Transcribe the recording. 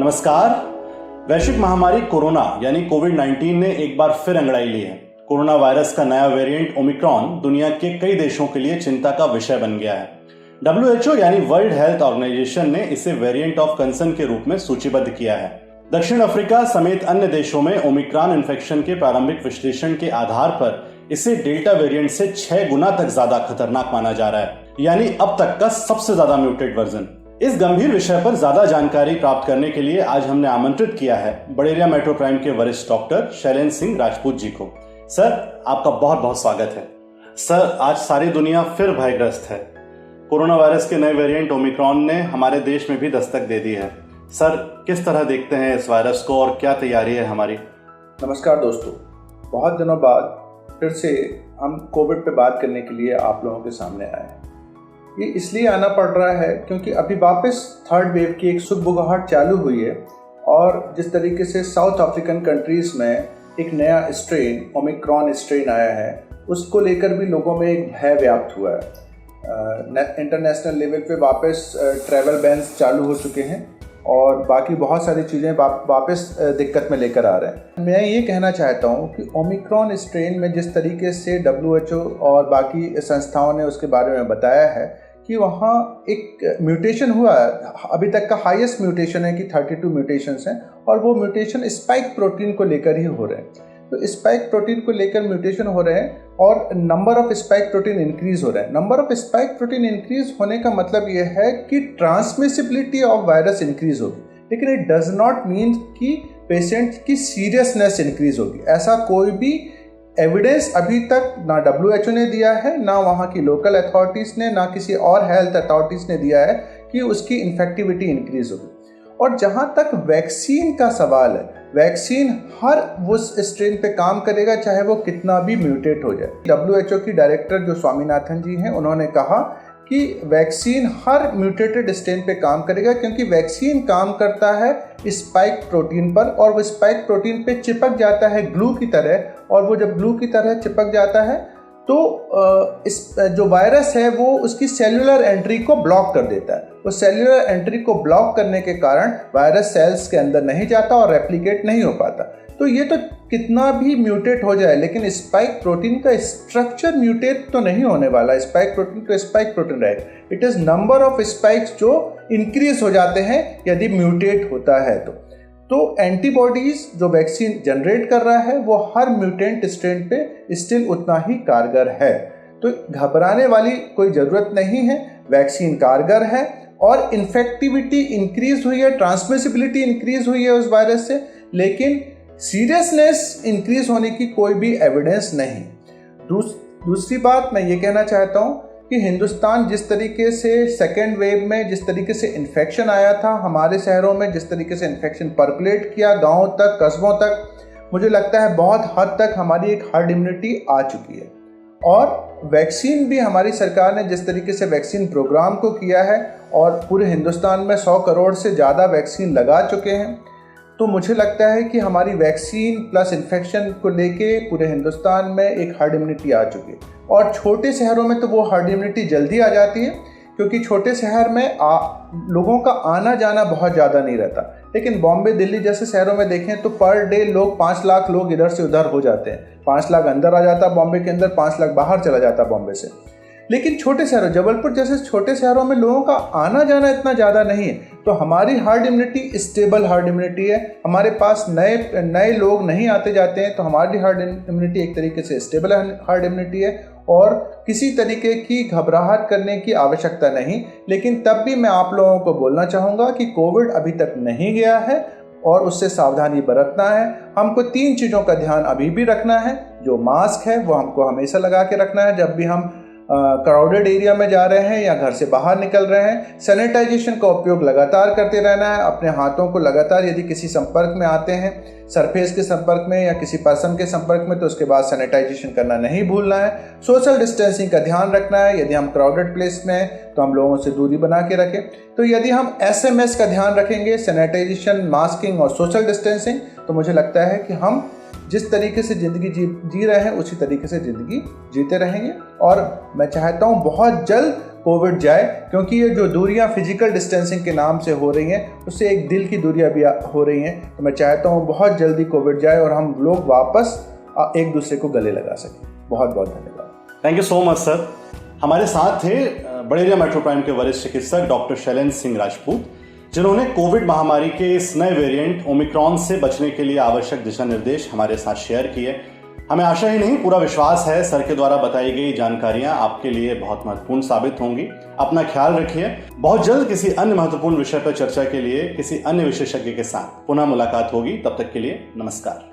नमस्कार। वैश्विक महामारी कोरोना यानी कोविड-19 ने एक बार फिर अंगड़ाई ली है। कोरोना वायरस का नया वेरिएंट ओमिक्रॉन दुनिया के कई देशों के लिए चिंता का विषय बन गया है। WHO यानी वर्ल्ड हेल्थ ऑर्गेनाइजेशन ने इसे वेरिएंट ऑफ कंसर्न के रूप में सूचीबद्ध किया है। दक्षिण अफ्रीका समेत अन्य देशों में ओमिक्रॉन इन्फेक्शन के प्रारंभिक विश्लेषण के आधार पर इसे डेल्टा वेरिएंट से 6 गुना तक ज्यादा खतरनाक माना जा रहा है, यानी अब तक का सबसे ज्यादा म्यूटेड वर्जन। इस गंभीर विषय पर ज्यादा जानकारी प्राप्त करने के लिए आज हमने आमंत्रित किया है बड़ेरिया मेट्रो प्राइम के वरिष्ठ डॉक्टर शैलेंद्र सिंह राजपूत जी को। सर, आपका बहुत बहुत स्वागत है। सर, आज सारी दुनिया फिर भयग्रस्त है। कोरोना वायरस के नए वेरिएंट ओमिक्रॉन ने हमारे देश में भी दस्तक दे दी है। सर, किस तरह देखते हैं इस वायरस को और क्या तैयारी है हमारी? नमस्कार दोस्तों, बहुत दिनों बाद फिर से हम कोविड पे बात करने के लिए आप लोगों के सामने आए हैं। ये इसलिए आना पड़ रहा है क्योंकि अभी वापस थर्ड वेव की एक सुगबुगाहट चालू हुई है और जिस तरीके से साउथ अफ्रीकन कंट्रीज़ में एक नया स्ट्रेन ओमिक्रॉन स्ट्रेन आया है, उसको लेकर भी लोगों में एक भय व्याप्त हुआ है। इंटरनेशनल लेवल पे वापस ट्रैवल बैन्स चालू हो चुके हैं और बाकी बहुत सारी चीज़ें वापस दिक्कत में लेकर आ रहे हैं। मैं ये कहना चाहता हूँ कि ओमिक्रॉन स्ट्रेन में जिस तरीके से WHO और बाकी संस्थाओं ने उसके बारे में बताया है कि वहाँ एक म्यूटेशन हुआ है, अभी तक का हाईएस्ट म्यूटेशन है कि 32 म्यूटेशंस हैं और वो म्यूटेशन स्पाइक प्रोटीन को लेकर ही हो रहे हैं। तो स्पाइक प्रोटीन को लेकर म्यूटेशन हो रहे हैं और number of spike protein increase हो रहे हैं। Number of spike protein increase होने का मतलब ये है कि ट्रांसमिसिबिलिटी ऑफ वायरस इंक्रीज होगी, लेकिन इट डज नॉट मीन कि पेशेंट की सीरियसनेस इंक्रीज होगी। ऐसा कोई भी एविडेंस अभी तक ना WHO ने दिया है, ना वहाँ की लोकल अथॉरिटीज़ ने, ना किसी और हेल्थ अथॉरिटीज़ ने दिया है कि उसकी इन्फेक्टिविटी इंक्रीज होगी। और जहाँ तक वैक्सीन का सवाल है, वैक्सीन हर उस स्ट्रेन पे काम करेगा चाहे वो कितना भी म्यूटेट हो जाए। WHO की डायरेक्टर जो स्वामीनाथन जी हैं, उन्होंने कहा कि वैक्सीन हर म्यूटेटेड स्ट्रेन पे काम करेगा क्योंकि वैक्सीन काम करता है स्पाइक प्रोटीन पर और वो स्पाइक प्रोटीन पे चिपक जाता है ग्लू की तरह, और वो जब ग्लू की तरह चिपक जाता है तो इस जो वायरस है वो उसकी सेल्यूलर एंट्री को ब्लॉक कर देता है। वो सेल्यूलर एंट्री को ब्लॉक करने के कारण वायरस सेल्स के अंदर नहीं जाता और रेप्लिकेट नहीं हो पाता। तो ये तो कितना भी म्यूटेट हो जाए, लेकिन स्पाइक प्रोटीन का स्ट्रक्चर म्यूटेट तो नहीं होने वाला। स्पाइक प्रोटीन तो स्पाइक प्रोटीन रहेगा। It is number of spikes जो इंक्रीज हो जाते हैं यदि म्यूटेट होता है तो एंटीबॉडीज जो वैक्सीन जनरेट कर रहा है वो हर म्यूटेंट स्ट्रेन पे स्टिल उतना ही कारगर है। तो घबराने वाली कोई ज़रूरत नहीं है। वैक्सीन कारगर है और इन्फेक्टिविटी इंक्रीज हुई है, ट्रांसमिसिबिलिटी इंक्रीज हुई है उस वायरस से, लेकिन सीरियसनेस इंक्रीज होने की कोई भी एविडेंस नहीं। दूसरी बात मैं ये कहना चाहता हूँ कि हिंदुस्तान जिस तरीके से सेकेंड वेव में जिस तरीके से इन्फेक्शन आया था, हमारे शहरों में जिस तरीके से इन्फेक्शन पर्कुलेट किया गांव तक, कस्बों तक, मुझे लगता है बहुत हद तक हमारी एक हर्ड इम्यूनिटी आ चुकी है। और वैक्सीन भी हमारी सरकार ने जिस तरीके से वैक्सीन प्रोग्राम को किया है और पूरे हिंदुस्तान में 100 करोड़ से ज़्यादा वैक्सीन लगा चुके हैं, तो मुझे लगता है कि हमारी वैक्सीन प्लस इन्फेक्शन को लेके पूरे हिंदुस्तान में एक हर्ड इम्यूनिटी आ चुकी है। और छोटे शहरों में तो वो हर्ड इम्यूनिटी जल्दी आ जाती है क्योंकि छोटे शहर में लोगों का आना जाना बहुत ज़्यादा नहीं रहता। लेकिन बॉम्बे, दिल्ली जैसे शहरों में देखें तो पर डे लोग 5 लाख लोग इधर से उधर हो जाते हैं। 5 लाख अंदर आ जाता बॉम्बे के अंदर, 5 लाख बाहर चला जाता बॉम्बे से। लेकिन छोटे शहरों, जबलपुर जैसे छोटे शहरों में लोगों का आना जाना इतना ज़्यादा नहीं है, तो हमारी hard immunity stable hard immunity है। हमारे पास नए लोग नहीं आते जाते हैं, तो हमारी हार्ड इम्यूनिटी एक तरीके से स्टेबल हार्ड इम्यूनिटी है और किसी तरीके की घबराहट करने की आवश्यकता नहीं। लेकिन तब भी मैं आप लोगों को बोलना चाहूँगा कि कोविड अभी तक नहीं गया है और उससे सावधानी बरतना है। हमको 3 चीज़ों का ध्यान अभी भी रखना है। जो मास्क है वो हमको हमेशा लगा के रखना है जब भी हम क्राउडेड एरिया में जा रहे हैं या घर से बाहर निकल रहे हैं। सैनिटाइजेशन का उपयोग लगातार करते रहना है। अपने हाथों को लगातार, यदि किसी संपर्क में आते हैं, सरफेस के संपर्क में या किसी पर्सन के संपर्क में, तो उसके बाद सैनिटाइजेशन करना नहीं भूलना है। सोशल डिस्टेंसिंग का ध्यान रखना है। यदि हम क्राउडेड प्लेस में हैं तो हम लोगों से दूरी बना के रखें। तो यदि हम SMS का ध्यान रखेंगे, सैनिटाइजेशन, मास्किंग और सोशल डिस्टेंसिंग, तो मुझे लगता है कि हम जिस तरीके से ज़िंदगी जी रहे हैं उसी तरीके से ज़िंदगी जीते रहेंगे। और मैं चाहता हूँ बहुत जल्द कोविड जाए, क्योंकि ये जो दूरियां फिजिकल डिस्टेंसिंग के नाम से हो रही हैं उससे एक दिल की दूरियां भी हो रही हैं। तो मैं चाहता हूँ बहुत जल्दी कोविड जाए और हम लोग वापस एक दूसरे को गले लगा सकें। बहुत बहुत धन्यवाद। Thank you so much sir. हमारे साथ थे बड़ेरिया मेट्रो प्राइम के वरिष्ठ चिकित्सक डॉक्टर शैलेंद्र सिंह राजपूत, जिन्होंने कोविड महामारी के इस नए वेरिएंट ओमिक्रॉन से बचने के लिए आवश्यक दिशा निर्देश हमारे साथ शेयर किए। हमें आशा ही नहीं पूरा विश्वास है सर के द्वारा बताई गई जानकारियां आपके लिए बहुत महत्वपूर्ण साबित होंगी। अपना ख्याल रखिए। बहुत जल्द किसी अन्य महत्वपूर्ण विषय पर चर्चा के लिए किसी अन्य विशेषज्ञ के साथ पुनः मुलाकात होगी। तब तक के लिए नमस्कार।